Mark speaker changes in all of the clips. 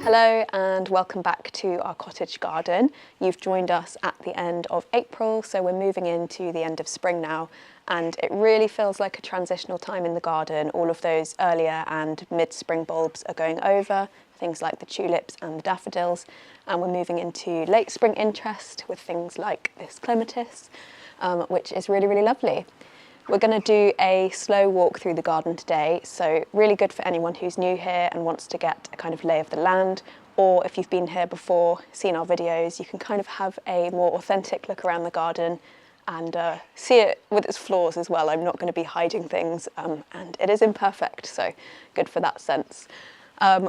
Speaker 1: Hello and welcome back to our cottage garden. You've joined us at the end of April, so we're moving into the end of spring now, and it really feels like a transitional time in the garden. All of those earlier and mid-spring bulbs are going over, things like the tulips and the daffodils, and we're moving into late spring interest with things like this clematis, which is really, really lovely. We're going to do a slow walk through the garden today, so really good for anyone who's new here and wants to get a kind of lay of the land, or if you've been here before, seen our videos, you can kind of have a more authentic look around the garden and see it with its flaws as well. I'm not going to be hiding things, and it is imperfect, so good for that sense.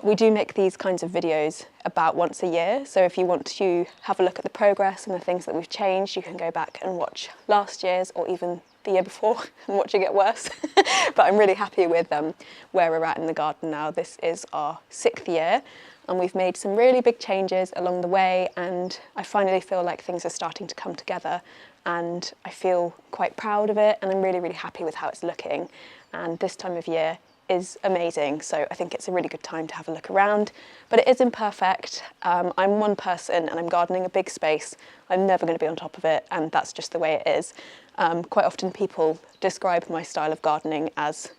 Speaker 1: We do make these kinds of videos about once a year, so if you want to have a look at the progress and the things that we've changed, you can go back and watch last year's or even the year before and watch it get worse. But I'm really happy with where we're at in the garden now. This is our 6th year and we've made some really big changes along the way, and I finally feel like things are starting to come together and I feel quite proud of it, and I'm really, really happy with how it's looking. And this time of year is amazing, so I think it's a really good time to have a look around, but it is imperfect. I'm one person and I'm gardening a big space. I'm never going to be on top of it, and that's just the way it is. Quite often people describe my style of gardening as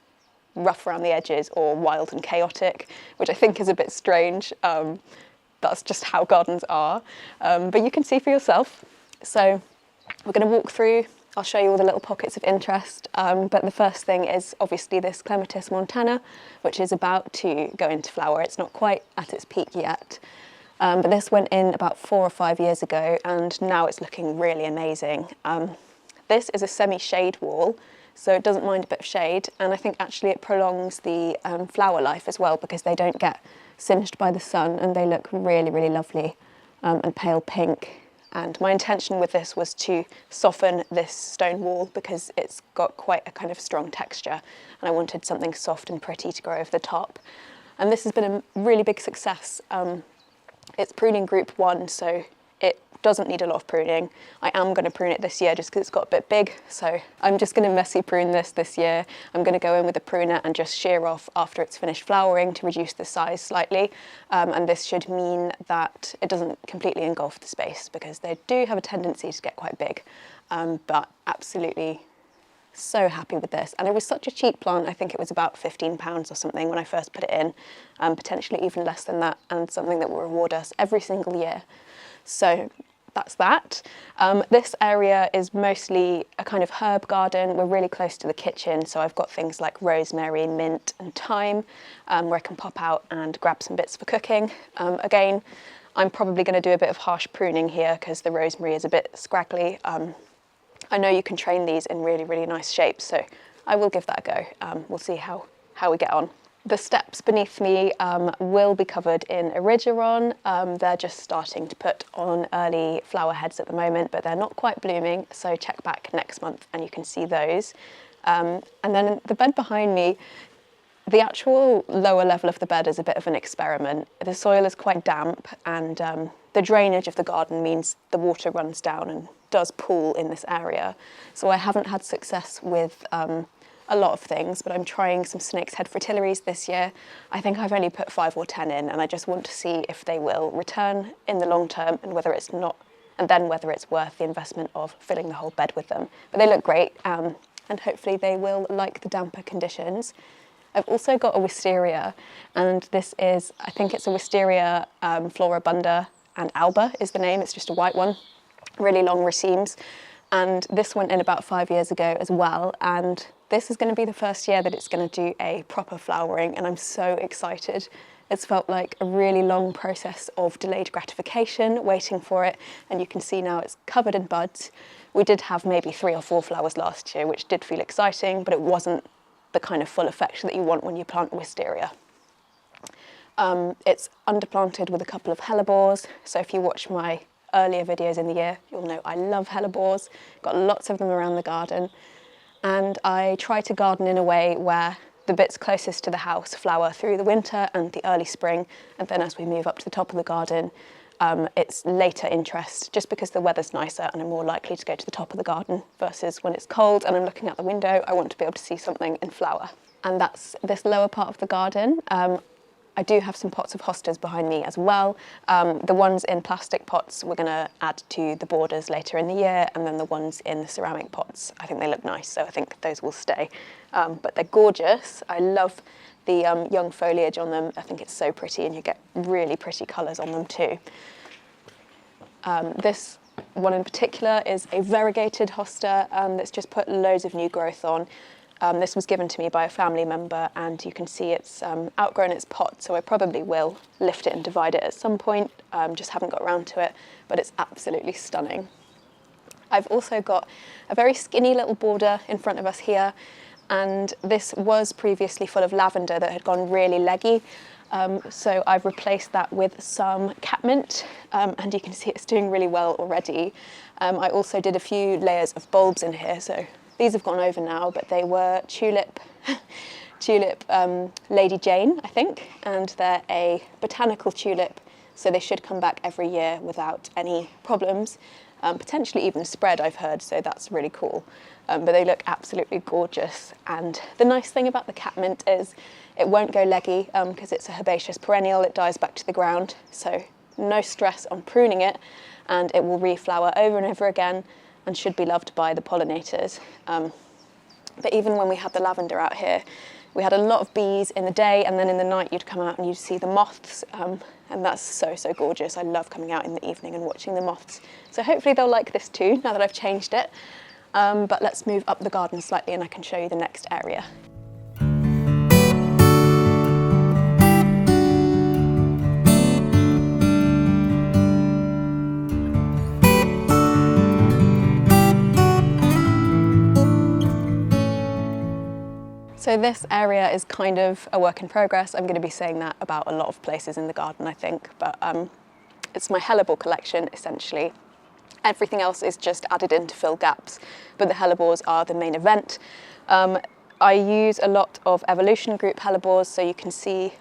Speaker 1: rough around the edges or wild and chaotic, which I think is a bit strange. That's just how gardens are, but you can see for yourself. So we're going to walk through. I'll show you all the little pockets of interest, but the first thing is obviously this Clematis montana, which is about to go into flower. It's not quite at its peak yet, but this went in about 4 or 5 years ago, and now it's looking really amazing. This is a semi-shade wall, so it doesn't mind a bit of shade, and I think actually it prolongs the flower life as well, because they don't get singed by the sun and they look really, really lovely and pale pink. And my intention with this was to soften this stone wall because it's got quite a kind of strong texture, and I wanted something soft and pretty to go over the top. And this has been a really big success. It's pruning group 1, so it doesn't need a lot of pruning. I am going to prune it this year just because it's got a bit big, so I'm just going to messy prune this year. I'm going to go in with a pruner and just shear off after it's finished flowering to reduce the size slightly, and this should mean that it doesn't completely engulf the space, because they do have a tendency to get quite big, but absolutely so happy with this. And it was such a cheap plant. I think it was about £15 or something when I first put it in, potentially even less than that, and something that will reward us every single year. So that's that. This area is mostly a kind of herb garden. We're really close to the kitchen, so I've got things like rosemary, mint and thyme, where I can pop out and grab some bits for cooking. Again, I'm probably going to do a bit of harsh pruning here because the rosemary is a bit scraggly. I know you can train these in really, really nice shapes, so I will give that a go. We'll see how we get on. The steps beneath me will be covered in Erigeron. They're just starting to put on early flower heads at the moment, but they're not quite blooming, so check back next month and you can see those. And then the bed behind me, the actual lower level of the bed is a bit of an experiment. The soil is quite damp, and the drainage of the garden means the water runs down and does pool in this area. So I haven't had success with a lot of things, but I'm trying some snake's head fritillaries this year. I think I've only put 5 or 10 in, and I just want to see if they will return in the long term, and whether it's worth the investment of filling the whole bed with them. But they look great, and hopefully they will like the damper conditions. I've also got a wisteria, and this is, I think it's a wisteria floribunda, and alba is the name. It's just a white one, really long racemes. And this went in about 5 years ago as well, and this is going to be the first year that it's going to do a proper flowering, and I'm so excited. It's felt like a really long process of delayed gratification, waiting for it, and you can see now it's covered in buds. We did have maybe 3 or 4 flowers last year, which did feel exciting, but it wasn't the kind of full effect that you want when you plant wisteria. It's underplanted with a couple of hellebores, so if you watch my earlier videos in the year, you'll know I love hellebores. Got lots of them around the garden, and I try to garden in a way where the bits closest to the house flower through the winter and the early spring, and then as we move up to the top of the garden, it's later interest, just because the weather's nicer and I'm more likely to go to the top of the garden, versus when it's cold and I'm looking out the window, I want to be able to see something in flower. And that's this lower part of the garden. I do have some pots of hostas behind me as well. The ones in plastic pots we're going to add to the borders later in the year, and then the ones in the ceramic pots, I think they look nice, so I think those will stay. But they're gorgeous. I love the young foliage on them. I think it's so pretty, and you get really pretty colours on them too. This one in particular is a variegated hosta that's just put loads of new growth on. This was given to me by a family member, and you can see it's outgrown its pot, so I probably will lift it and divide it at some point. Just haven't got around to it, but it's absolutely stunning. I've also got a very skinny little border in front of us here, and this was previously full of lavender that had gone really leggy. So I've replaced that with some catmint, and you can see it's doing really well already. I also did a few layers of bulbs in here, so these have gone over now, but they were tulip Lady Jane, I think, and they're a botanical tulip, so they should come back every year without any problems. Potentially even spread, I've heard, so that's really cool. But they look absolutely gorgeous. And the nice thing about the catmint is it won't go leggy because it's a herbaceous perennial. It dies back to the ground, so no stress on pruning it, and it will reflower over and over again and should be loved by the pollinators. But even when we had the lavender out here, we had a lot of bees in the day, and then in the night you'd come out and you'd see the moths, and that's so, so gorgeous. I love coming out in the evening and watching the moths. So hopefully they'll like this too, now that I've changed it. But let's move up the garden slightly and I can show you the next area. So this area is kind of a work in progress. I'm going to be saying that about a lot of places in the garden, I think, but it's my hellebore collection, essentially. Everything else is just added in to fill gaps, but the hellebores are the main event. I use a lot of evolution group hellebores, so you can see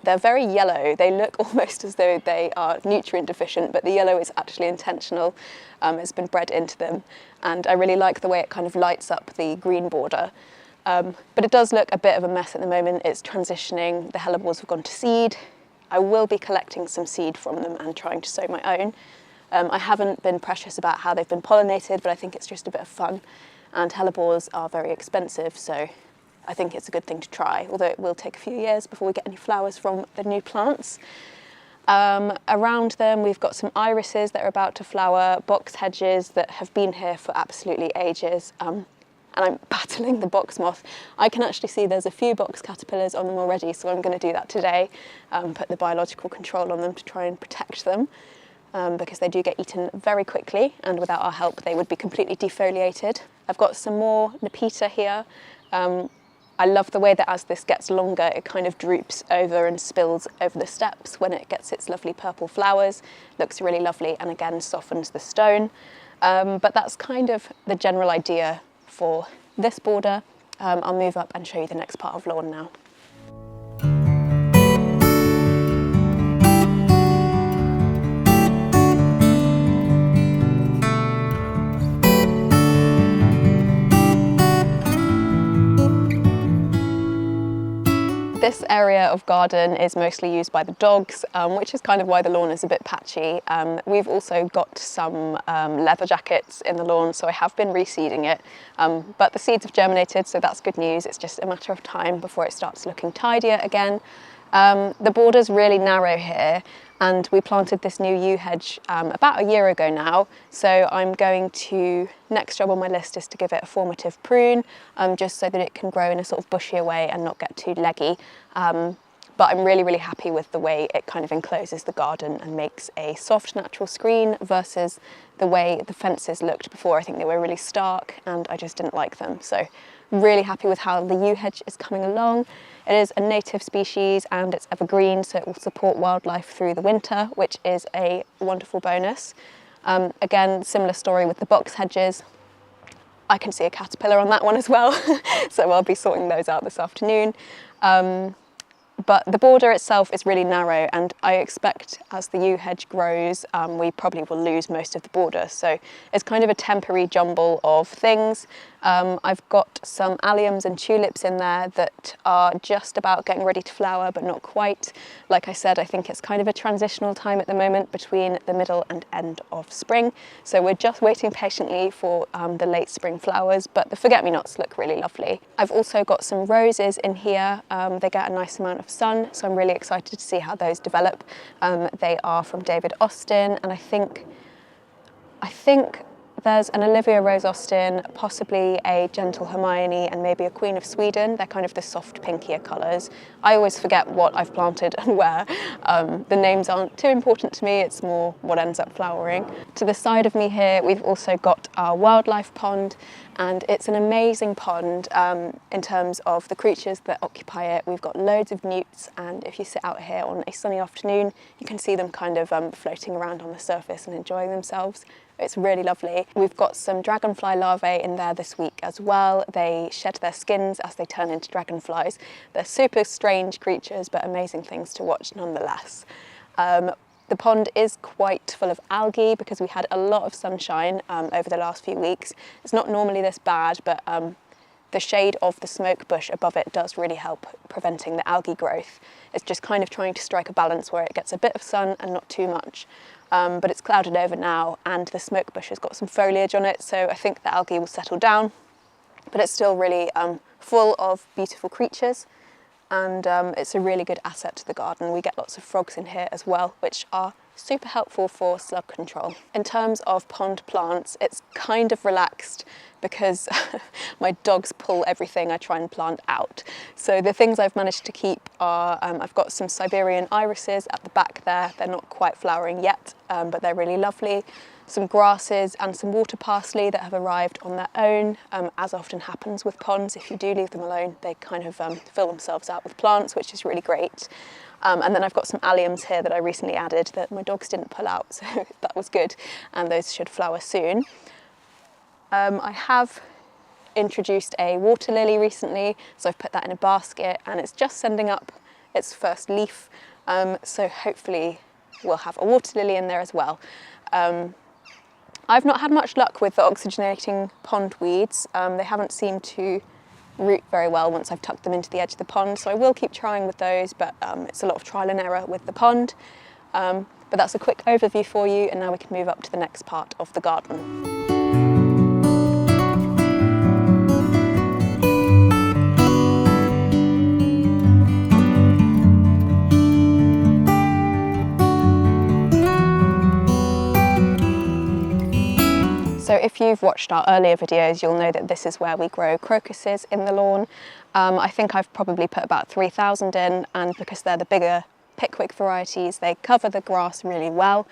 Speaker 1: they're very yellow. They look almost as though they are nutrient deficient, but the yellow is actually intentional. It's been bred into them, and I really like the way it kind of lights up the green border. But it does look a bit of a mess at the moment. It's transitioning, the hellebores have gone to seed. I will be collecting some seed from them and trying to sow my own. I haven't been precious about how they've been pollinated, but I think it's just a bit of fun. And hellebores are very expensive, so I think it's a good thing to try, although it will take a few years before we get any flowers from the new plants. Around them we've got some irises that are about to flower, box hedges that have been here for absolutely ages. And I'm battling the box moth. I can actually see there's a few box caterpillars on them already, so I'm going to do that today, put the biological control on them to try and protect them, because they do get eaten very quickly, and without our help they would be completely defoliated. I've got some more Nepeta here. I love the way that as this gets longer, it kind of droops over and spills over the steps when it gets its lovely purple flowers. Looks really lovely, and again softens the stone. But that's kind of the general idea for this border. I'll move up and show you the next part of lawn now. This area of garden is mostly used by the dogs, which is kind of why the lawn is a bit patchy. We've also got some leather jackets in the lawn, so I have been reseeding it, but the seeds have germinated, so that's good news. It's just a matter of time before it starts looking tidier again. The border's really narrow here, and we planted this new yew hedge about a year ago now, so I'm going to, next job on my list is to give it a formative prune, just so that it can grow in a sort of bushier way and not get too leggy. But I'm really, really happy with the way it kind of encloses the garden and makes a soft natural screen versus the way the fences looked before. I think they were really stark and I just didn't like them. So really happy with how the yew hedge is coming along. It is a native species and it's evergreen, so it will support wildlife through the winter, which is a wonderful bonus. Again, similar story with the box hedges. I can see a caterpillar on that one as well, so I'll be sorting those out this afternoon. But the border itself is really narrow, and I expect as the yew hedge grows, we probably will lose most of the border. So it's kind of a temporary jumble of things. I've got some alliums and tulips in there that are just about getting ready to flower, but not quite. Like I said, I think it's kind of a transitional time at the moment between the middle and end of spring. So we're just waiting patiently for the late spring flowers, but the forget-me-nots look really lovely. I've also got some roses in here. They get a nice amount of sun, so I'm really excited to see how those develop. They are from David Austin, and I think there's an Olivia Rose Austin, possibly a Gentle Hermione, and maybe a Queen of Sweden. They're kind of the soft pinkier colours. I always forget what I've planted and where. The names aren't too important to me, it's more what ends up flowering. To the side of me here, we've also got our wildlife pond, and it's an amazing pond in terms of the creatures that occupy it. We've got loads of newts, and if you sit out here on a sunny afternoon, you can see them kind of floating around on the surface and enjoying themselves. It's really lovely. We've got some dragonfly larvae in there this week as well. They shed their skins as they turn into dragonflies. They're super strange creatures, but amazing things to watch nonetheless. The pond is quite full of algae because we had a lot of sunshine over the last few weeks. It's not normally this bad, but the shade of the smoke bush above it does really help preventing the algae growth. It's just kind of trying to strike a balance where it gets a bit of sun and not too much. But it's clouded over now, and the smoke bush has got some foliage on it, so I think the algae will settle down. But it's still really full of beautiful creatures, and it's a really good asset to the garden. We get lots of frogs in here as well, which are super helpful for slug control. In terms of pond plants, it's kind of relaxed because my dogs pull everything I try and plant out. So the things I've managed to keep are, I've got some Siberian irises at the back there. They're not quite flowering yet, but they're really lovely. Some grasses and some water parsley that have arrived on their own. As often happens with ponds, if you do leave them alone, they kind of fill themselves out with plants, which is really great. And then I've got some alliums here that I recently added that my dogs didn't pull out, so that was good, and those should flower soon. I have introduced a water lily recently, so I've put that in a basket, and it's just sending up its first leaf, so hopefully we'll have a water lily in there as well. I've not had much luck with the oxygenating pond weeds. They haven't seemed to root very well once I've tucked them into the edge of the pond, so I will keep trying with those, but it's a lot of trial and error with the pond. But that's a quick overview for you, and now we can move up to the next part of the garden. So if you've watched our earlier videos, you'll know that this is where we grow crocuses in the lawn. I think I've probably put about 3,000 in, and because they're the bigger Pickwick varieties, they cover the grass really well.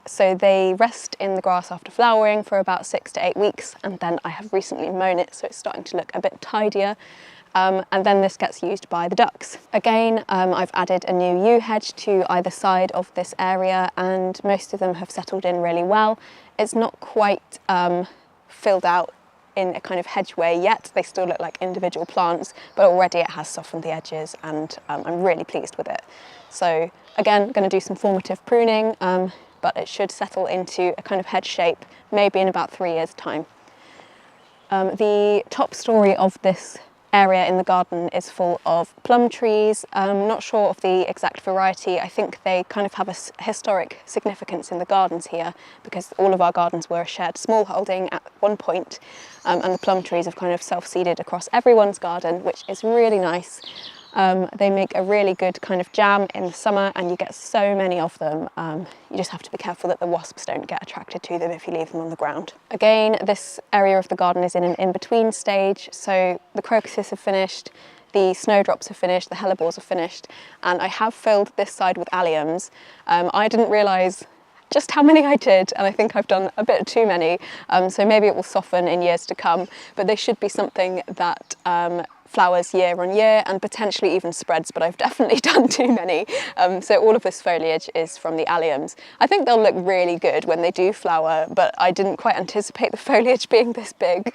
Speaker 1: So they rest in the grass after flowering for about 6 to 8 weeks, and then I have recently mown it, so it's starting to look a bit tidier. And then this gets used by the ducks. Again, I've added a new yew hedge to either side of this area, and most of them have settled in really well. It's not quite filled out in a kind of hedgeway yet. They still look like individual plants, but already it has softened the edges, and I'm really pleased with it. So again, going to do some formative pruning, but it should settle into a kind of head shape, maybe in about 3 years' time. The top story of this area in the garden is full of plum trees. I'm not sure of the exact variety. I think they kind of have a historic significance in the gardens here, because all of our gardens were a shared smallholding at one point, and the plum trees have kind of self-seeded across everyone's garden, which is really nice. They make a really good kind of jam in the summer, and you get so many of them. You just have to be careful that the wasps don't get attracted to them if you leave them on the ground. Again, this area of the garden is in an in-between stage, so the crocuses have finished, the snowdrops have finished, the hellebores have finished, and I have filled this side with alliums. I didn't realise just how many I did, and I think I've done a bit too many, so maybe it will soften in years to come, but they should be something that flowers year on year and potentially even spreads, but I've definitely done too many. So all of this foliage is from the alliums. I think they'll look really good when they do flower, but I didn't quite anticipate the foliage being this big.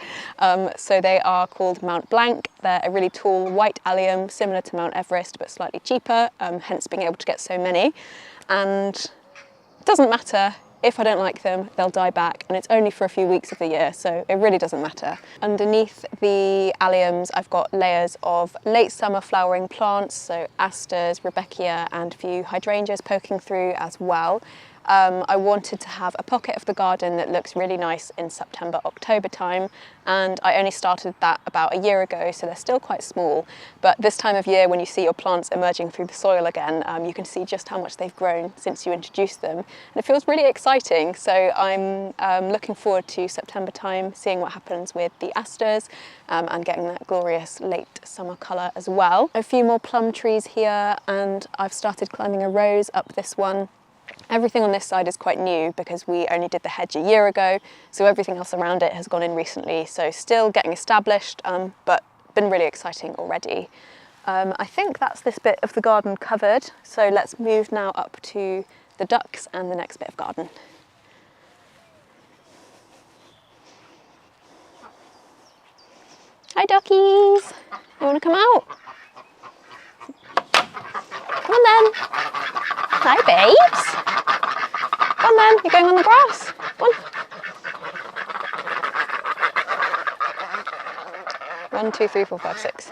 Speaker 1: So they are called Mount Blanc. They're a really tall white allium, similar to Mount Everest, but slightly cheaper, hence being able to get so many. And it doesn't matter. If I don't like them, they'll die back, and it's only for a few weeks of the year, so it really doesn't matter. Underneath the alliums, I've got layers of late summer flowering plants, so asters, rudbeckia, and a few hydrangeas poking through as well. I wanted to have a pocket of the garden that looks really nice in September, October time, and I only started that about a year ago, so they're still quite small. But this time of year, when you see your plants emerging through the soil again, you can see just how much they've grown since you introduced them. And it feels really exciting, so I'm looking forward to September time, seeing what happens with the asters and getting that glorious late summer colour as well. A few more plum trees here, and I've started climbing a rose up this one. Everything on this side is quite new because we only did the hedge a year ago, so everything else around it has gone in recently, so still getting established, but been really exciting already. I think that's this bit of the garden covered, so let's move now up to the ducks and the next bit of garden. Hi duckies! You want to come out? Come on then! Hi babes! Come on then, you're going on the grass. Come on. 1, 2, 3, 4, 5, 6.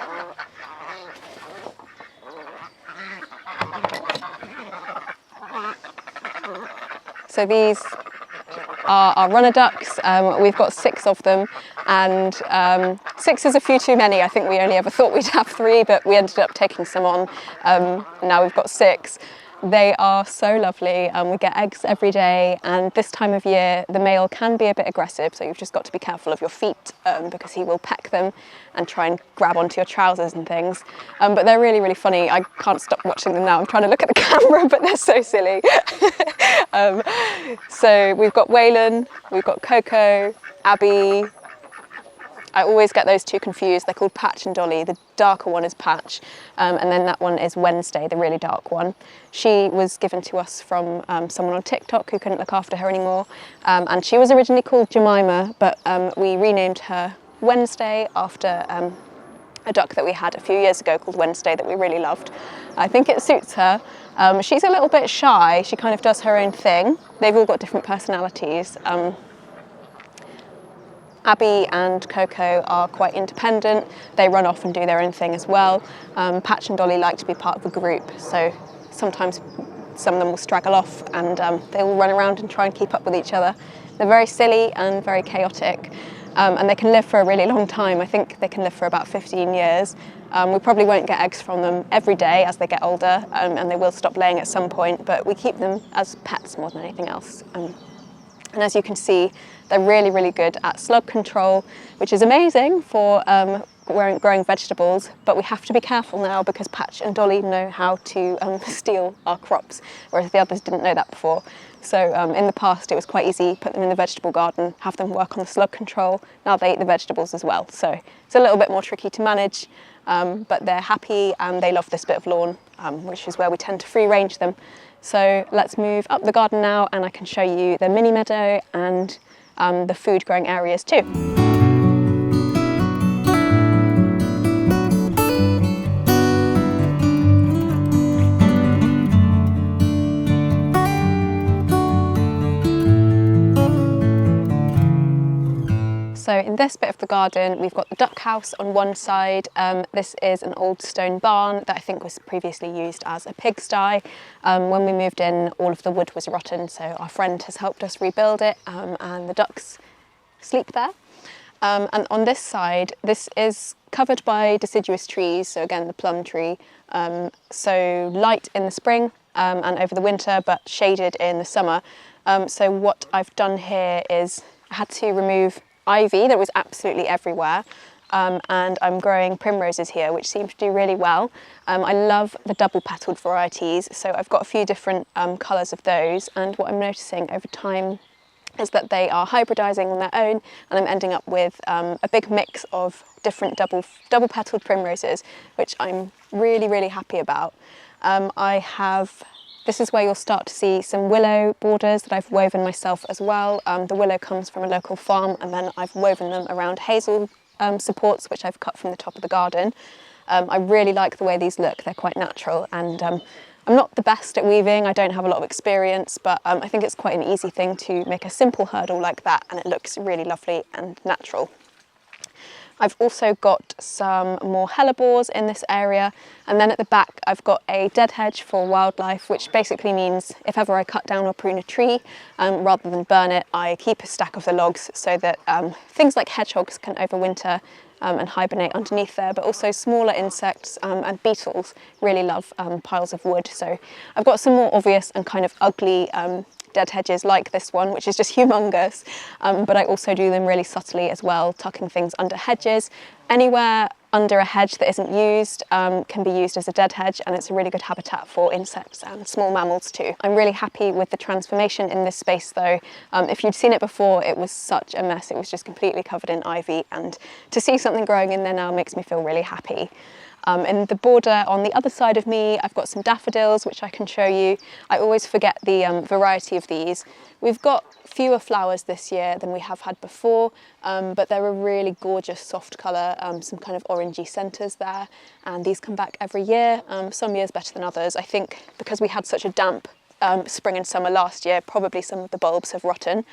Speaker 1: So these are our runner ducks. We've got 6 of them, and 6 is a few too many. I think we only ever thought we'd have 3, but we ended up taking some on. Now we've got 6. They are so lovely. We get eggs every day, and this time of year the male can be a bit aggressive, so you've just got to be careful of your feet because he will peck them and try and grab onto your trousers and things. But they're really, really funny. I can't stop watching them now. I'm trying to look at the camera, but they're so silly. So we've got Waylon, we've got Coco, Abby. I always get those two confused. They're called Patch and Dolly. The darker one is Patch, and then that one is Wednesday, the really dark one. She was given to us from someone on TikTok who couldn't look after her anymore, and she was originally called Jemima, but we renamed her Wednesday after a duck that we had a few years ago called Wednesday that we really loved. I think it suits her. She's a little bit shy. She kind of does her own thing. They've all got different personalities. Abby and Coco are quite independent. They run off and do their own thing as well. Patch and Dolly like to be part of a group, so sometimes some of them will straggle off and they will run around and try and keep up with each other. They're very silly and very chaotic, and they can live for a really long time. I think they can live for about 15 years. We probably won't get eggs from them every day as they get older, and they will stop laying at some point, but we keep them as pets more than anything else. And as you can see, they're really, really good at slug control, which is amazing for growing vegetables, but we have to be careful now because Patch and Dolly know how to steal our crops, whereas the others didn't know that before. So in the past it was quite easy, put them in the vegetable garden, have them work on the slug control. Now they eat the vegetables as well, so it's a little bit more tricky to manage, but they're happy and they love this bit of lawn, which is where we tend to free range them. So let's move up the garden now and I can show you the mini meadow and the food growing areas too. So in this bit of the garden, we've got the duck house on one side. This is an old stone barn that I think was previously used as a pigsty. When we moved in, all of the wood was rotten, so our friend has helped us rebuild it, and the ducks sleep there. And on this side, this is covered by deciduous trees, so again, the plum tree. So light in the spring and over the winter, but shaded in the summer. So what I've done here is I had to remove ivy that was absolutely everywhere, and I'm growing primroses here, which seem to do really well. I love the double petalled varieties, so I've got a few different colours of those, and what I'm noticing over time is that they are hybridising on their own, and I'm ending up with a big mix of different double petalled primroses, which I'm really happy about. This is where you'll start to see some willow borders that I've woven myself as well. The willow comes from a local farm, and then I've woven them around hazel supports, which I've cut from the top of the garden. I really like the way these look. They're quite natural, and I'm not the best at weaving. I don't have a lot of experience, but I think it's quite an easy thing to make a simple hurdle like that, and it looks really lovely and natural. I've also got some more hellebores in this area, and then at the back I've got a dead hedge for wildlife, which basically means if ever I cut down or prune a tree, rather than burn it, I keep a stack of the logs so that things like hedgehogs can overwinter and hibernate underneath there, but also smaller insects and beetles really love piles of wood. So I've got some more obvious and kind of ugly dead hedges like this one, which is just humongous, but I also do them really subtly as well, tucking things under hedges. Anywhere under a hedge that isn't used can be used as a dead hedge, and it's a really good habitat for insects and small mammals too. I'm really happy with the transformation in this space though. If you'd seen it before, it was such a mess. It was just completely covered in ivy, and to see something growing in there now makes me feel really happy. In the border on the other side of me, I've got some daffodils, which I can show you. I always forget the variety of these. We've got fewer flowers this year than we have had before, but they're a really gorgeous soft colour, some kind of orangey centres there, and these come back every year, some years better than others. I think because we had such a damp spring and summer last year, probably some of the bulbs have rotten,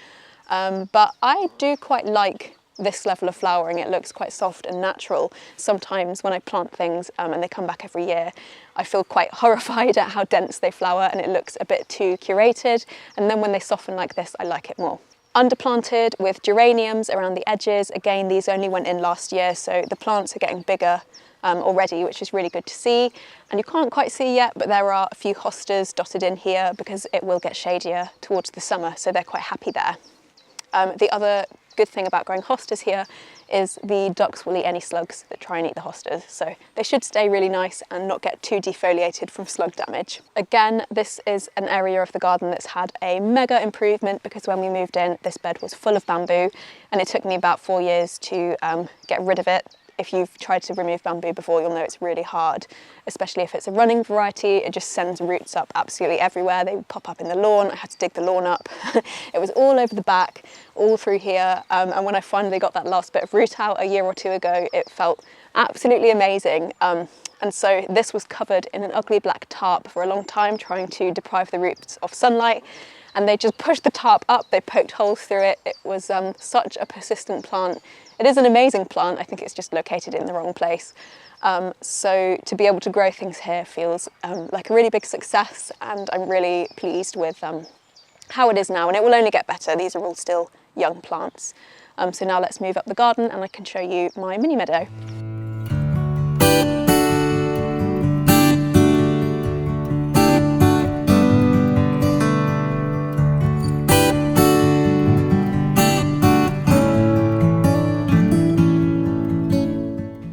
Speaker 1: but I do quite like this level of flowering. It looks quite soft and natural. Sometimes when I plant things and they come back every year, I feel quite horrified at how dense they flower and it looks a bit too curated, and then when they soften like this, I like it more. Underplanted with geraniums around the edges. Again, these only went in last year, so the plants are getting bigger already, which is really good to see. And you can't quite see yet, but there are a few hostas dotted in here because it will get shadier towards the summer, so they're quite happy there. The other good thing about growing hostas here is the ducks will eat any slugs that try and eat the hostas, so they should stay really nice and not get too defoliated from slug damage. Again, this is an area of the garden that's had a mega improvement because when we moved in, this bed was full of bamboo, and it took me about 4 years to get rid of it. If you've tried to remove bamboo before, you'll know it's really hard, especially if it's a running variety. It just sends roots up absolutely everywhere. They pop up in the lawn. I had to dig the lawn up. It was all over the back, all through here. And when I finally got that last bit of root out a year or two ago, it felt absolutely amazing. And so this was covered in an ugly black tarp for a long time, trying to deprive the roots of sunlight. And they just pushed the tarp up, they poked holes through it. It was such a persistent plant. It is an amazing plant, I think it's just located in the wrong place. So to be able to grow things here feels like a really big success, and I'm really pleased with how it is now, and it will only get better. These are all still young plants. So now let's move up the garden and I can show you my mini meadow.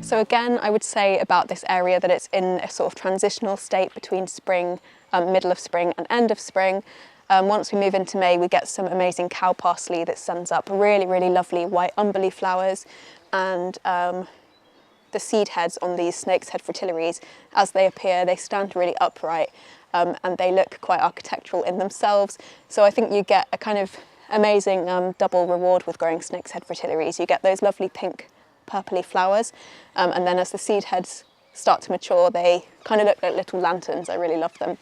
Speaker 1: So again, I would say about this area that it's in a sort of transitional state between spring, middle of spring and end of spring. Once we move into May, we get some amazing cow parsley that sends up really lovely white umbelly flowers, and the seed heads on these snake's head fritillaries, as they appear, they stand really upright and they look quite architectural in themselves. So I think you get a kind of amazing double reward with growing snake's head fritillaries. You get those lovely pink purpley flowers, and then as the seed heads start to mature, they kind of look like little lanterns. I really love them.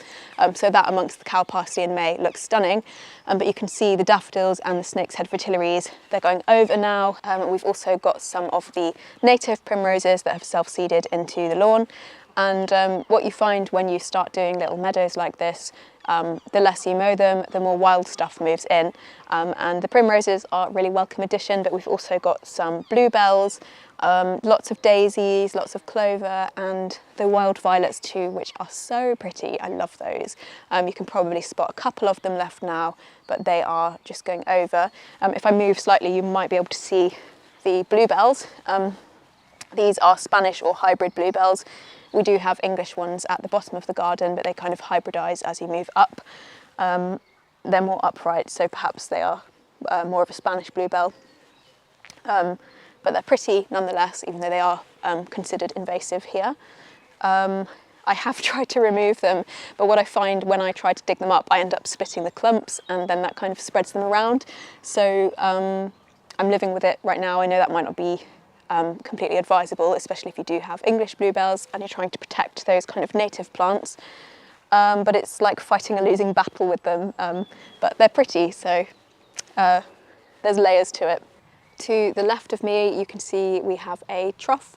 Speaker 1: So that amongst the cow parsley in May looks stunning, but you can see the daffodils and the snake's head fritillaries, they're going over now. We've also got some of the native primroses that have self-seeded into the lawn, and what you find when you start doing little meadows like this, the less you mow them, the more wild stuff moves in, and the primroses are a really welcome addition, but we've also got some bluebells, lots of daisies, lots of clover, and the wild violets too, which are so pretty. I love those. You can probably spot a couple of them left now, but they are just going over. If I move slightly, you might be able to see the bluebells. These are Spanish or hybrid bluebells. We do have English ones at the bottom of the garden, but they kind of hybridise as you move up. They're more upright, so perhaps they are more of a Spanish bluebell. But they're pretty nonetheless, even though they are considered invasive here. I have tried to remove them, but what I find when I try to dig them up, I end up splitting the clumps, and then that kind of spreads them around. So I'm living with it right now. I know that might not be completely advisable, especially if you do have English bluebells and you're trying to protect those kind of native plants. But it's like fighting a losing battle with them. But they're pretty, so there's layers to it. To the left of me, you can see we have a trough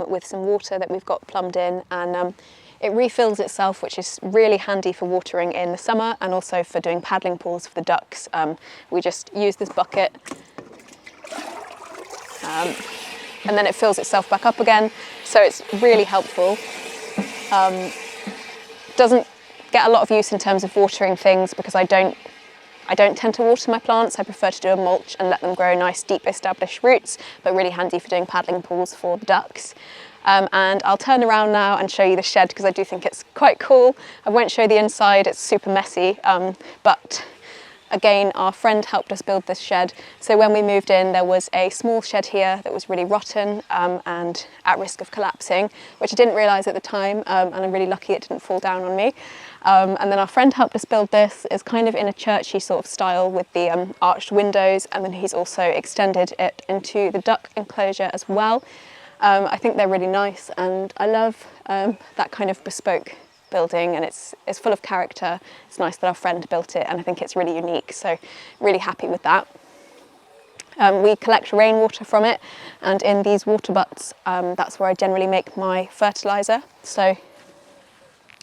Speaker 1: with some water that we've got plumbed in, and it refills itself, which is really handy for watering in the summer and also for doing paddling pools for the ducks. We just use this bucket and then it fills itself back up again, so it's really helpful. Doesn't get a lot of use in terms of watering things because I don't tend to water my plants. I prefer to do a mulch and let them grow nice deep established roots, but really handy for doing paddling pools for the ducks. And I'll turn around now and show you the shed because I do think it's quite cool. I won't show the inside, it's super messy, but again, our friend helped us build this shed. So when we moved in, there was a small shed here that was really rotten and at risk of collapsing, which I didn't realise at the time, and I'm really lucky it didn't fall down on me. And then our friend helped us build this. It's kind of in a churchy sort of style with the arched windows, and then he's also extended it into the duck enclosure as well. I think they're really nice, and I love that kind of bespoke building, and it's full of character. It's nice that our friend built it, and I think it's really unique, so really happy with that. We collect rainwater from it, and in these water butts, that's where I generally make my fertiliser. So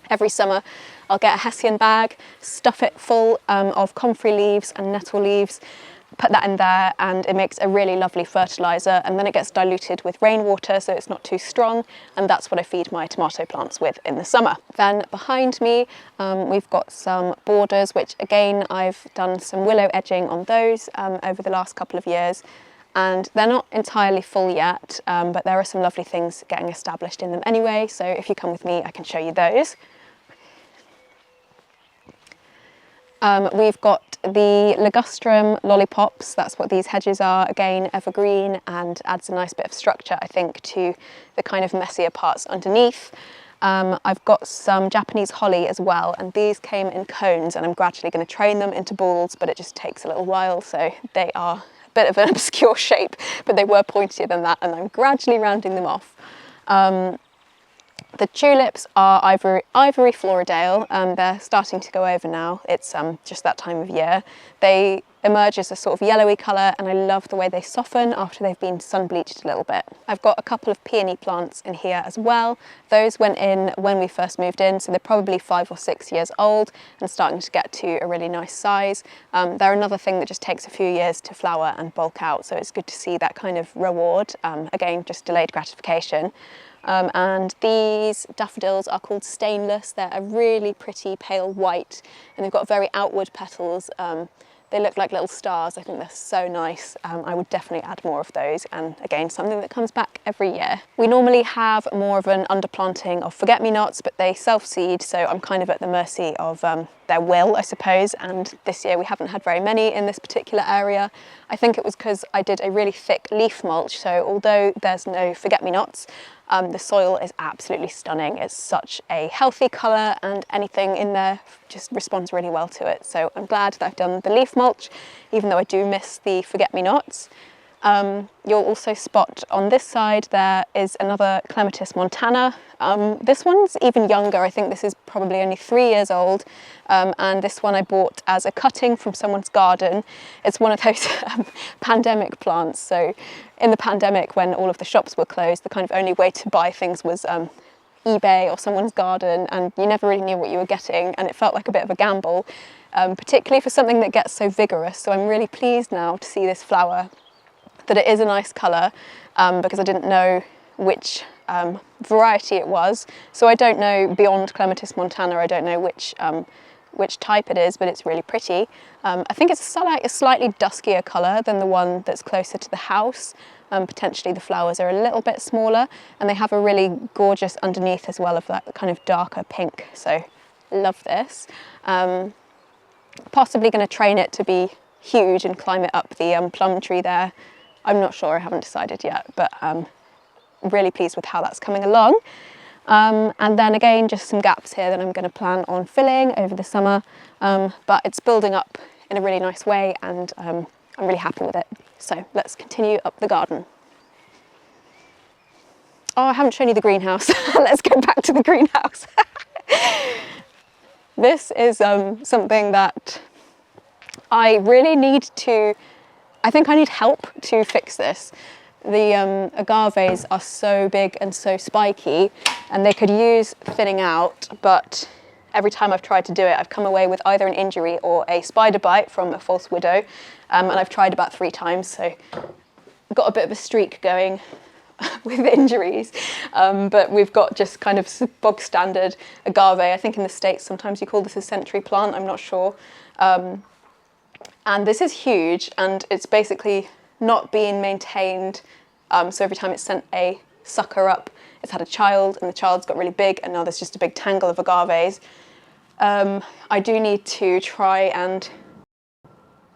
Speaker 1: every summer I'll get a hessian bag, stuff it full of comfrey leaves and nettle leaves, put that in there, and it makes a really lovely fertiliser, and then it gets diluted with rainwater so it's not too strong, and that's what I feed my tomato plants with in the summer. Then behind me we've got some borders, which again I've done some willow edging on those over the last couple of years, and they're not entirely full yet, but there are some lovely things getting established in them anyway, so if you come with me I can show you those. We've got the ligustrum lollipops, that's what these hedges are, again evergreen, and adds a nice bit of structure I think to the kind of messier parts underneath. I've got some Japanese holly as well, and these came in cones, and I'm gradually going to train them into balls, but it just takes a little while, so they are a bit of an obscure shape, but they were pointier than that, and I'm gradually rounding them off. The tulips are Ivory Floridale. They're starting to go over now. It's just that time of year. They emerge as a sort of yellowy colour, and I love the way they soften after they've been sun bleached a little bit. I've got a couple of peony plants in here as well. Those went in when we first moved in, so they're probably 5 or 6 years old and starting to get to a really nice size. They're another thing that just takes a few years to flower and bulk out, so it's good to see that kind of reward. Again, just delayed gratification. And these daffodils are called stainless. They're a really pretty pale white, and they've got very outward petals. They look like little stars. I think they're so nice. I would definitely add more of those, and again, something that comes back every year. We normally have more of an underplanting of forget-me-nots, but they self-seed, so I'm kind of at the mercy of their will, I suppose, and this year we haven't had very many in this particular area. I think it was because I did a really thick leaf mulch, so although there's no forget-me-nots, the soil is absolutely stunning. It's such a healthy colour, and anything in there just responds really well to it. So I'm glad that I've done the leaf mulch, even though I do miss the forget-me-nots. You'll also spot on this side there is another Clematis montana. This one's even younger. I think this is probably only 3 years old, and this one I bought as a cutting from someone's garden. It's one of those pandemic plants. So in the pandemic, when all of the shops were closed, the kind of only way to buy things was eBay or someone's garden, and you never really knew what you were getting, and it felt like a bit of a gamble, particularly for something that gets so vigorous. So I'm really pleased now to see this flower, that it is a nice colour, because I didn't know which variety it was. So I don't know, beyond Clematis montana, I don't know which type it is, but it's really pretty. I think it's a slightly duskier colour than the one that's closer to the house, Potentially the flowers are a little bit smaller, and they have a really gorgeous underneath as well of that kind of darker pink. So love this. Possibly going to train it to be huge and climb it up the plum tree there. I'm not sure, I haven't decided yet, but really pleased with how that's coming along. And then again, just some gaps here that I'm going to plan on filling over the summer, but it's building up in a really nice way, and I'm really happy with it. So let's continue up the garden. Oh, I haven't shown you the greenhouse. Let's go back to the greenhouse. This is something that I really need to, I think I need help to fix this. The agaves are so big and so spiky, and they could use thinning out, but every time I've tried to do it, I've come away with either an injury or a spider bite from a false widow, and I've tried about 3 times, so I've got a bit of a streak going with injuries, but we've got just kind of bog standard agave. I think in the States sometimes you call this a century plant, I'm not sure. And this is huge, and it's basically not being maintained, so every time it's sent a sucker up, it's had a child, and the child's got really big, and now there's just a big tangle of agaves. I do need to try and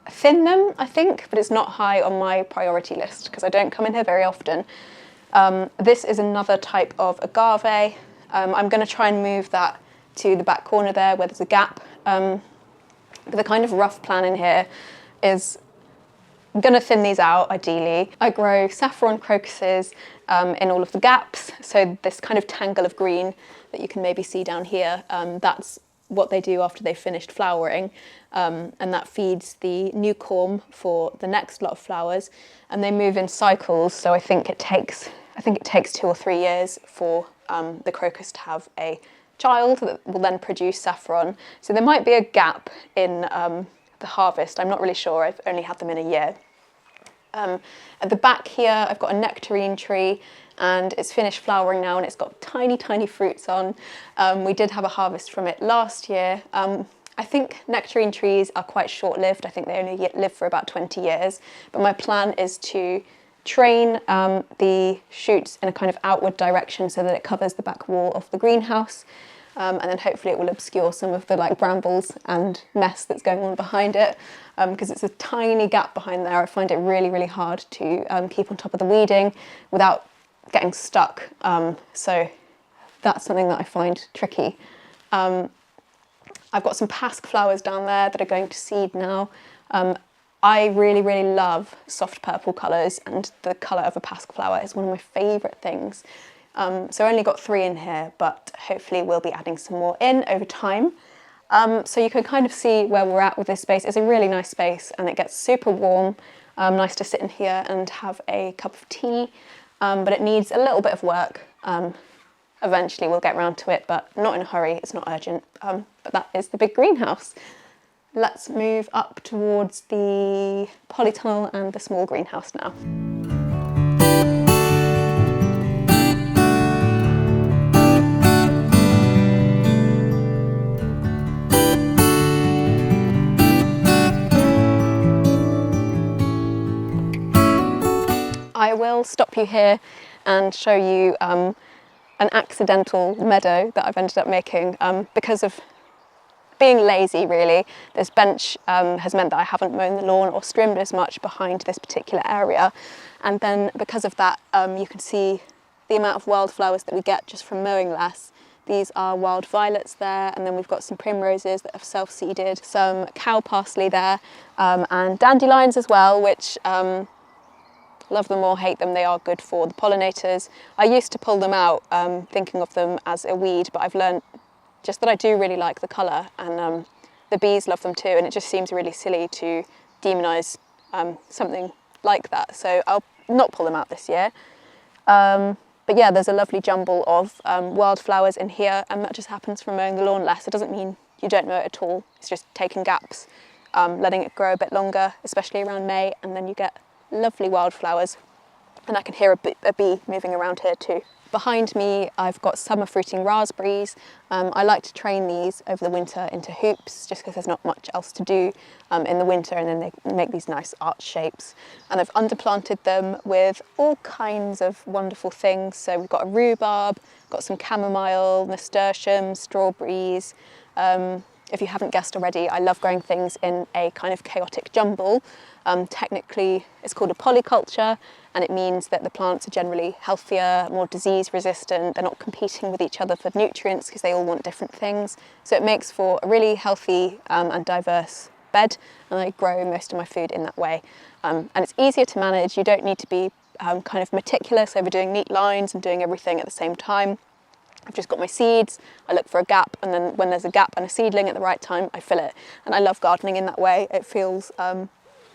Speaker 1: thin them, I think, but it's not high on my priority list because I don't come in here very often. This is another type of agave. I'm going to try and move that to the back corner there where there's a gap. But the kind of rough plan in here is I'm going to thin these out ideally. I grow saffron crocuses in all of the gaps, so this kind of tangle of green that you can maybe see down here, that's what they do after they've finished flowering, and that feeds the new corm for the next lot of flowers, and they move in cycles, so I think it takes 2 or 3 years for the crocus to have a child that will then produce saffron. So there might be a gap in the harvest. I'm not really sure, I've only had them in a year. At the back here I've got a nectarine tree, and it's finished flowering now, and it's got tiny fruits on. We did have a harvest from it last year. I think nectarine trees are quite short-lived. I think they only live for about 20 years, but my plan is to train the shoots in a kind of outward direction so that it covers the back wall of the greenhouse, and then hopefully it will obscure some of the brambles and mess that's going on behind it, because it's a tiny gap behind there. I find it really hard to keep on top of the weeding without getting stuck, so that's something that I find tricky. I've got some pasque flowers down there that are going to seed now. I really love soft purple colours, and the colour of a pasque flower is one of my favourite things. So I only got 3 in here, but hopefully we'll be adding some more in over time. So you can kind of see where we're at with this space. It's a really nice space, and it gets super warm. Nice to sit in here and have a cup of tea, but it needs a little bit of work. Eventually we'll get round to it, but not in a hurry, it's not urgent. But that is the big greenhouse. Let's move up towards the polytunnel and the small greenhouse now. I will stop you here and show you an accidental meadow that I've ended up making because of being lazy, really. This bench has meant that I haven't mown the lawn or trimmed as much behind this particular area, and then because of that you can see the amount of wildflowers that we get just from mowing less. These are wild violets there, and then we've got some primroses that have self-seeded, some cow parsley there, and dandelions as well, which love them or hate them, they are good for the pollinators. I used to pull them out thinking of them as a weed, but I've learned just that I do really like the colour, and the bees love them too, and it just seems really silly to demonise something like that, so I'll not pull them out this year. But yeah, there's a lovely jumble of wildflowers in here, and that just happens from mowing the lawn less. It doesn't mean you don't mow it at all, it's just taking gaps, letting it grow a bit longer, especially around May, and then you get lovely wildflowers. And I can hear a bee moving around here too. Behind me, I've got summer fruiting raspberries. I like to train these over the winter into hoops just because there's not much else to do in the winter, and then they make these nice arch shapes. And I've underplanted them with all kinds of wonderful things. So we've got a rhubarb, got some chamomile, nasturtiums, strawberries. If you haven't guessed already, I love growing things in a kind of chaotic jumble. Technically, it's called a polyculture, and it means that the plants are generally healthier, more disease resistant. They're not competing with each other for nutrients because they all want different things. So it makes for a really healthy and diverse bed, and I grow most of my food in that way. And it's easier to manage. You don't need to be kind of meticulous over doing neat lines and doing everything at the same time. I've just got my seeds, I look for a gap, and then when there's a gap and a seedling at the right time, I fill it. And I love gardening in that way. It feels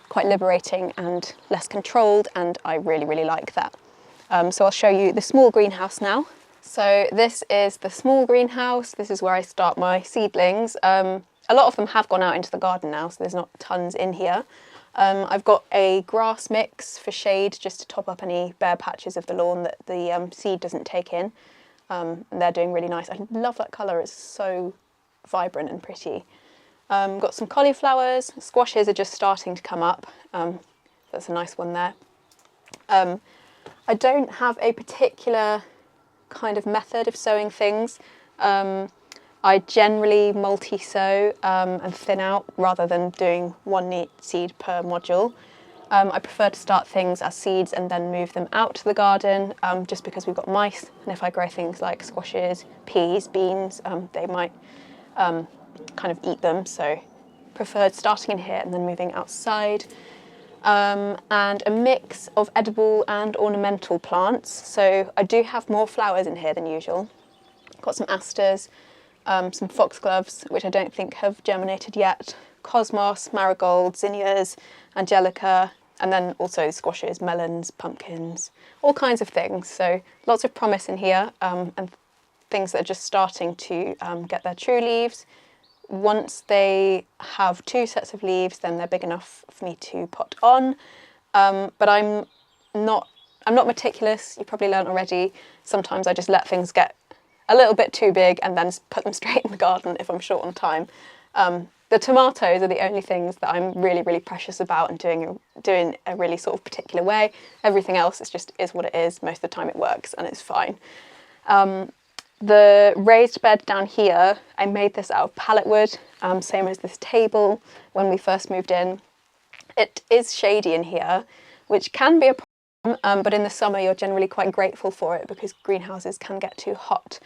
Speaker 1: quite liberating and less controlled, and I really, really like that. So I'll show you the small greenhouse now. So this is the small greenhouse. This is where I start my seedlings. A lot of them have gone out into the garden now, so there's not tons in here. I've got a grass mix for shade, just to top up any bare patches of the lawn that the seed doesn't take in. And they're doing really nice. I love that colour, it's so vibrant and pretty. Got some cauliflowers, squashes are just starting to come up. That's a nice one there. I don't have a particular kind of method of sowing things. I generally multi-sow and thin out rather than doing one neat seed per module. I prefer to start things as seeds and then move them out to the garden, just because we've got mice, and if I grow things like squashes, peas, beans, they might kind of eat them, so preferred starting in here and then moving outside. And a mix of edible and ornamental plants, so I do have more flowers in here than usual. Got some asters, some foxgloves, which I don't think have germinated yet, cosmos, marigolds, zinnias, angelica, and then also squashes, melons, pumpkins, all kinds of things. So lots of promise in here, and things that are just starting to get their true leaves. Once they have 2 sets of leaves, then they're big enough for me to pot on. But I'm not meticulous. You probably learned already. Sometimes I just let things get a little bit too big and then put them straight in the garden if I'm short on time. The tomatoes are the only things that I'm really, really precious about and doing a really sort of particular way. Everything else is what it is. Most of the time it works and it's fine. The raised bed down here, I made this out of pallet wood, same as this table when we first moved in. It is shady in here, which can be a problem, but in the summer you're generally quite grateful for it because greenhouses can get too hot.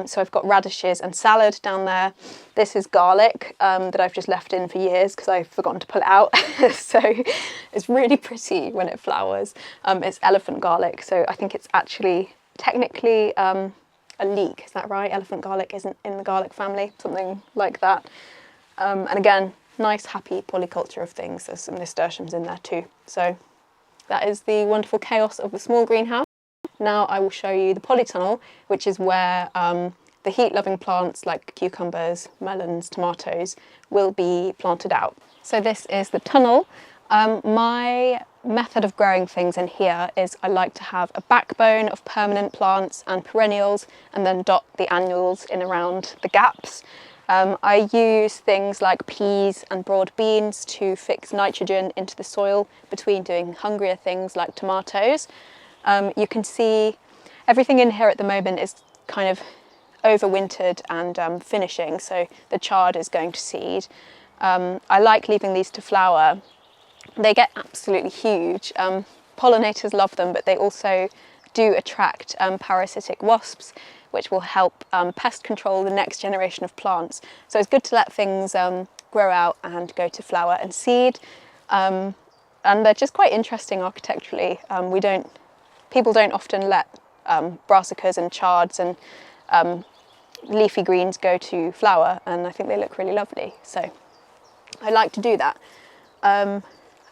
Speaker 1: So I've got radishes and salad down there. This is garlic that I've just left in for years because I've forgotten to pull it out. So it's really pretty when it flowers. It's elephant garlic, so I think it's actually technically a leek, is that right? Elephant garlic isn't in the garlic family, something like that. And again, nice happy polyculture of things. There's some nasturtiums in there too. So that is the wonderful chaos of the small greenhouse. Now I will show you the polytunnel, which is where the heat-loving plants like cucumbers, melons, tomatoes will be planted out. So this is the tunnel. My method of growing things in here is I like to have a backbone of permanent plants and perennials and then dot the annuals in around the gaps. I use things like peas and broad beans to fix nitrogen into the soil between doing hungrier things like tomatoes. You can see everything in here at the moment is kind of overwintered and finishing, so the chard is going to seed. I like leaving these to flower. They get absolutely huge. Pollinators love them, but they also do attract parasitic wasps, which will help pest control the next generation of plants. So it's good to let things grow out and go to flower and seed. And they're just quite interesting architecturally. People don't often let brassicas and chards and leafy greens go to flower, and I think they look really lovely. So I like to do that. I've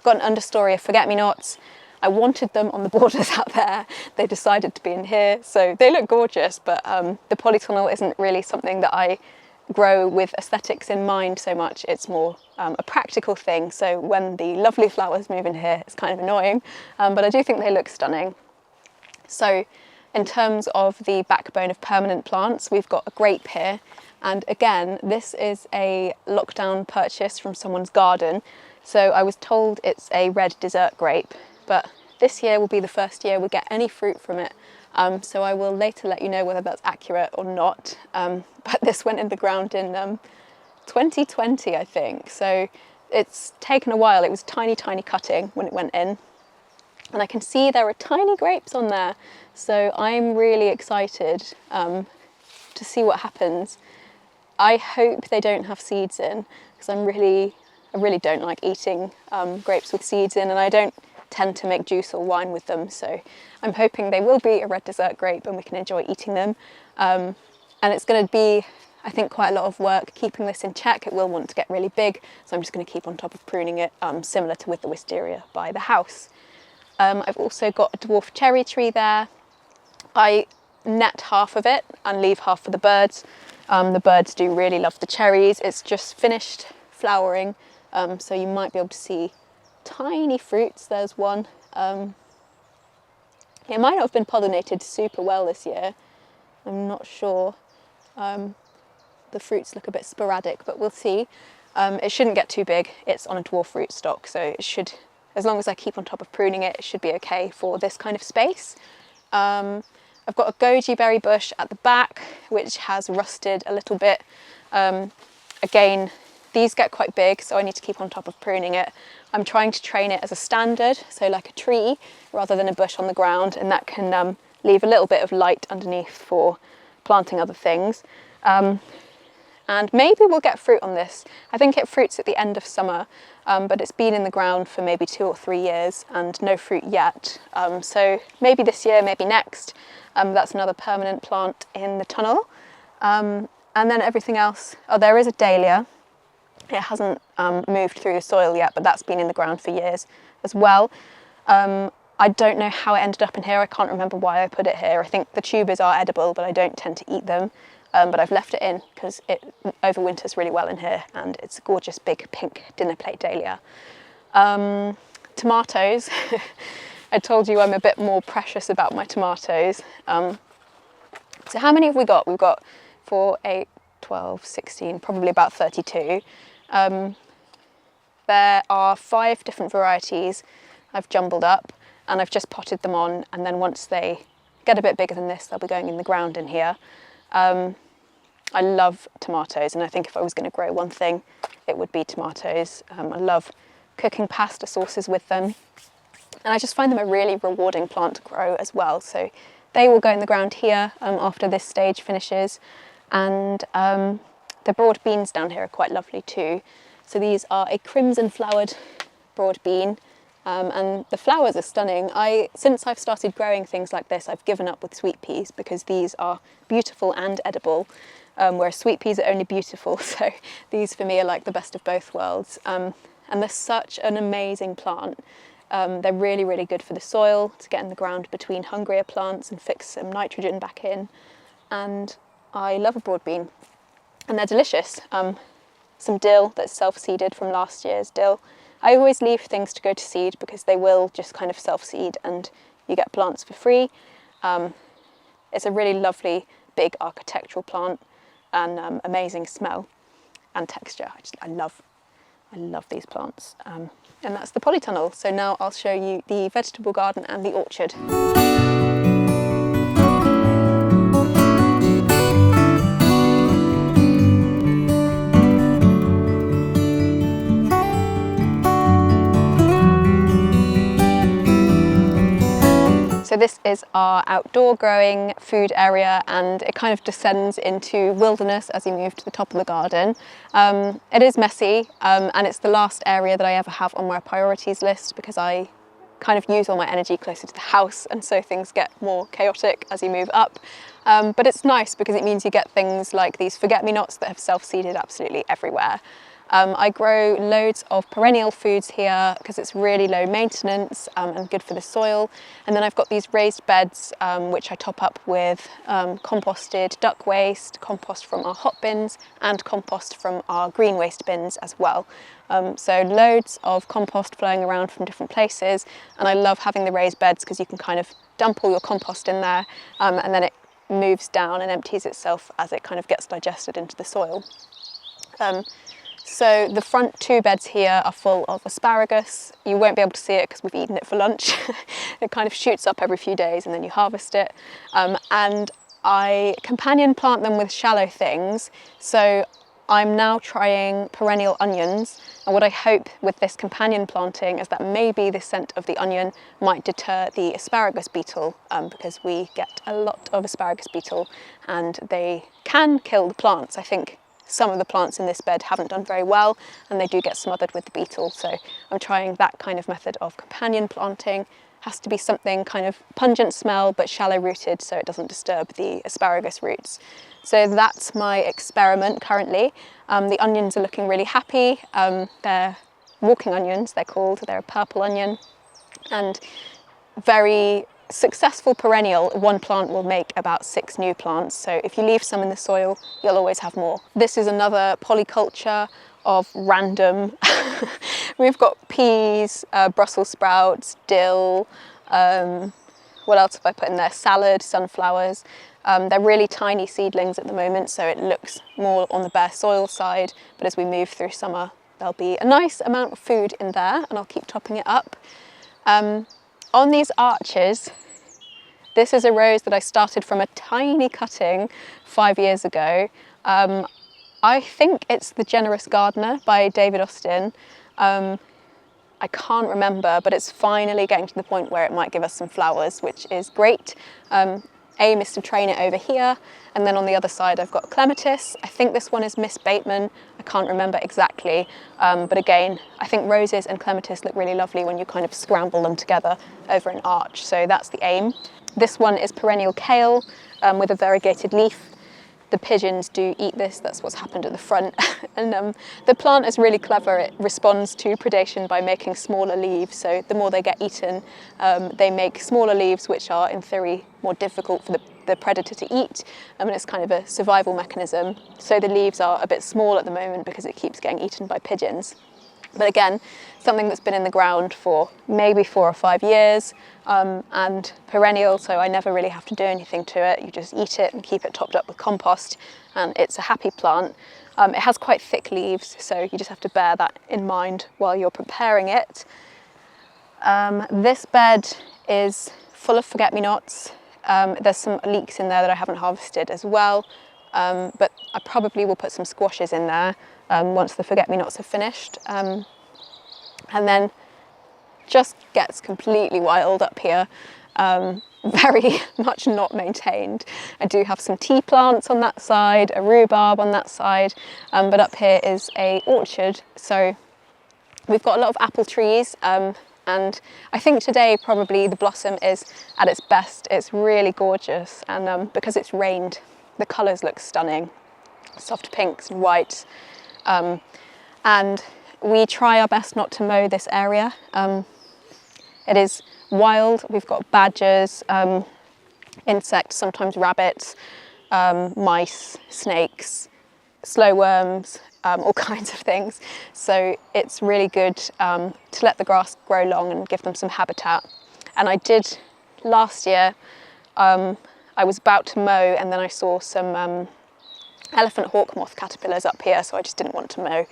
Speaker 1: got an understory of forget-me-nots. I wanted them on the borders out there. They decided to be in here, so they look gorgeous, but the polytunnel isn't really something that I grow with aesthetics in mind so much. It's more a practical thing, so when the lovely flowers move in here, it's kind of annoying, but I do think they look stunning. So In terms of the backbone of permanent plants, we've got a grape here. And again, this is a lockdown purchase from someone's garden. So I was told it's a red dessert grape, but this year will be the first year we get any fruit from it. So I will later let you know whether that's accurate or not. But this went in the ground in 2020, I think. So it's taken a while. It was tiny, tiny cutting when it went in. And I can see there are tiny grapes on there. So I'm really excited to see what happens. I hope they don't have seeds in, because I really don't like eating grapes with seeds in, and I don't tend to make juice or wine with them. So I'm hoping they will be a red dessert grape and we can enjoy eating them. And it's going to be, I think, quite a lot of work keeping this in check. It will want to get really big, so I'm just going to keep on top of pruning it, similar to with the wisteria by the house. I've also got a dwarf cherry tree there. I net half of it and leave half for the birds. The birds do really love the cherries. It's just finished flowering, so you might be able to see tiny fruits. There's one. It might not have been pollinated super well this year. I'm not sure. The fruits look a bit sporadic, but we'll see. It shouldn't get too big. It's on a dwarf rootstock, so it should, as long as I keep on top of pruning it, it should be okay for this kind of space. I've got a goji berry bush at the back, which has rusted a little bit. Again, these get quite big, so I need to keep on top of pruning it. I'm trying to train it as a standard, so like a tree, rather than a bush on the ground, and that can leave a little bit of light underneath for planting other things. And maybe we'll get fruit on this. I think it fruits at the end of summer, but it's been in the ground for maybe 2 or 3 years and no fruit yet. So maybe this year, maybe next. That's another permanent plant in the tunnel. And then everything else, oh, there is a dahlia. It hasn't moved through the soil yet, but that's been in the ground for years as well. I don't know how it ended up in here. I can't remember why I put it here. I think the tubers are edible, but I don't tend to eat them. But I've left it in because it overwinters really well in here, and it's a gorgeous big pink dinner plate dahlia. Tomatoes. I told you I'm a bit more precious about my tomatoes. So how many have we got? We've got 4, 8, 12, 16, probably about 32. There are 5 different varieties I've jumbled up, and I've just potted them on, and then once they get a bit bigger than this, they'll be going in the ground in here. I love tomatoes, and I think if I was going to grow one thing, it would be tomatoes. I love cooking pasta sauces with them, and I just find them a really rewarding plant to grow as well. So they will go in the ground here after this stage finishes, and the broad beans down here are quite lovely too. So these are a crimson flowered broad bean. And the flowers are stunning. Since I've started growing things like this, I've given up with sweet peas because these are beautiful and edible, whereas sweet peas are only beautiful. So these for me are like the best of both worlds. And they're such an amazing plant. They're really, really good for the soil, to get in the ground between hungrier plants and fix some nitrogen back in. And I love a broad bean, and they're delicious. Some dill that's self-seeded from last year's dill. I always leave things to go to seed because they will just kind of self-seed and you get plants for free. It's a really lovely, big architectural plant, and amazing smell and texture. I love these plants. And that's the polytunnel. So now I'll show you the vegetable garden and the orchard. So this is our outdoor growing food area, and it kind of descends into wilderness as you move to the top of the garden. It is messy, and it's the last area that I ever have on my priorities list because I kind of use all my energy closer to the house, and so things get more chaotic as you move up. But it's nice because it means you get things like these forget-me-nots that have self-seeded absolutely everywhere. I grow loads of perennial foods here because it's really low maintenance and good for the soil. And then I've got these raised beds which I top up with composted duck waste, compost from our hot bins, and compost from our green waste bins as well. So loads of compost flowing around from different places, and I love having the raised beds because you can kind of dump all your compost in there, and then it moves down and empties itself as it kind of gets digested into the soil. So the front 2 beds here are full of asparagus. You won't be able to see it because we've eaten it for lunch. It kind of shoots up every few days and then you harvest it. And I companion plant them with shallow things. So I'm now trying perennial onions. And what I hope with this companion planting is that maybe the scent of the onion might deter the asparagus beetle, because we get a lot of asparagus beetle and they can kill the plants. I think some of the plants in this bed haven't done very well and they do get smothered with the beetle. So I'm trying that kind of method of companion planting. Has to be something kind of pungent smell but shallow rooted so it doesn't disturb the asparagus roots. So that's my experiment currently. The onions are looking really happy. They're walking onions, they're called. They're a purple onion and very successful perennial. One plant will make about 6 new plants, so if you leave some in the soil you'll always have more. This is another polyculture of random. We've got peas, Brussels sprouts, dill, what else have I put in there? Salad, sunflowers. They're really tiny seedlings at the moment, so it looks more on the bare soil side, but as we move through summer there'll be a nice amount of food in there and I'll keep topping it up. On these arches, this is a rose that I started from a tiny cutting 5 years ago. I think it's The Generous Gardener by David Austin. I can't remember, but it's finally getting to the point where it might give us some flowers, which is great. Aim is to train it over here, and then on the other side I've got clematis. I think this one is Miss Bateman, I can't remember exactly, but again I think roses and clematis look really lovely when you kind of scramble them together over an arch, so that's the aim. This one is perennial kale with a variegated leaf. The pigeons do eat this, that's what's happened at the front. And the plant is really clever, it responds to predation by making smaller leaves, so the more they get eaten, they make smaller leaves which are in theory more difficult for the predator to eat, and it's kind of a survival mechanism. So the leaves are a bit small at the moment because it keeps getting eaten by pigeons. But again, something that's been in the ground for maybe 4 or 5 years, and perennial, so I never really have to do anything to it. You just eat it and keep it topped up with compost, and it's a happy plant. It has quite thick leaves, so you just have to bear that in mind while you're preparing it. This bed is full of forget-me-nots. There's some leeks in there that I haven't harvested as well, but I probably will put some squashes in there once the forget-me-nots are finished. And then just gets completely wild up here, very much not maintained. I do have some tea plants on that side, a rhubarb on that side, but up here is a orchard, so we've got a lot of apple trees, and I think today probably the blossom is at its best. It's really gorgeous, and because it's rained, the colours look stunning, soft pinks and whites. And we try our best not to mow this area. It is wild. We've got badgers, insects, sometimes rabbits, mice, snakes, slow worms, all kinds of things. So it's really good to let the grass grow long and give them some habitat. And I did last year. I was about to mow and then I saw some elephant hawk moth caterpillars up here, so I just didn't want to mow.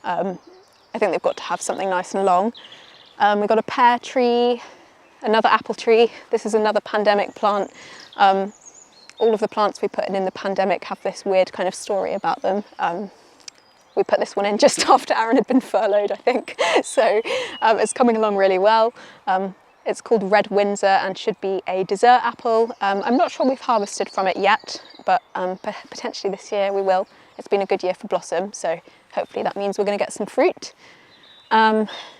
Speaker 1: I think they've got to have something nice and long. We've got a pear tree, another apple tree. This is another pandemic plant. All of the plants we put in the pandemic have this weird kind of story about them. We put this one in just after Aaron had been furloughed, I think. So it's coming along really well. It's called Red Windsor and should be a dessert apple. I'm not sure we've harvested from it yet, but potentially this year we will. It's been a good year for blossom, so hopefully that means we're going to get some fruit.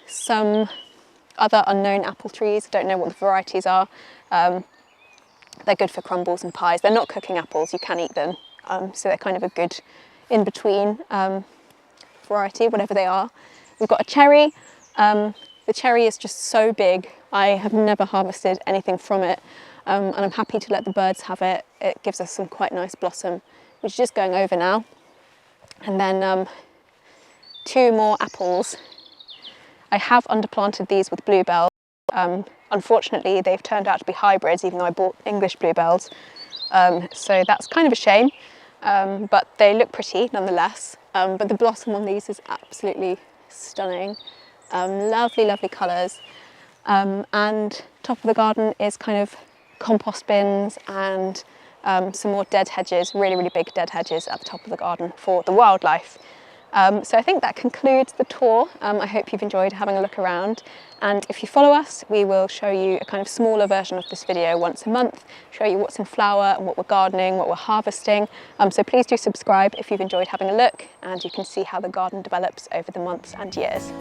Speaker 1: Some other unknown apple trees, I don't know what the varieties are. They're good for crumbles and pies. They're not cooking apples, you can eat them, so they're kind of a good in-between variety, whatever they are. We've got a cherry. The cherry is just so big. I have never harvested anything from it, and I'm happy to let the birds have it. It gives us some quite nice blossom, which is just going over now. And then 2 more apples. I have underplanted these with bluebells. Unfortunately, they've turned out to be hybrids, even though I bought English bluebells. So that's kind of a shame, but they look pretty nonetheless. But the blossom on these is absolutely stunning. Lovely, lovely colours. And top of the garden is kind of compost bins and some more dead hedges, really, really big dead hedges at the top of the garden for the wildlife. So I think that concludes the tour. I hope you've enjoyed having a look around, and if you follow us, we will show you a kind of smaller version of this video once a month, show you what's in flower and what we're gardening, what we're harvesting. So please do subscribe if you've enjoyed having a look, and you can see how the garden develops over the months and years.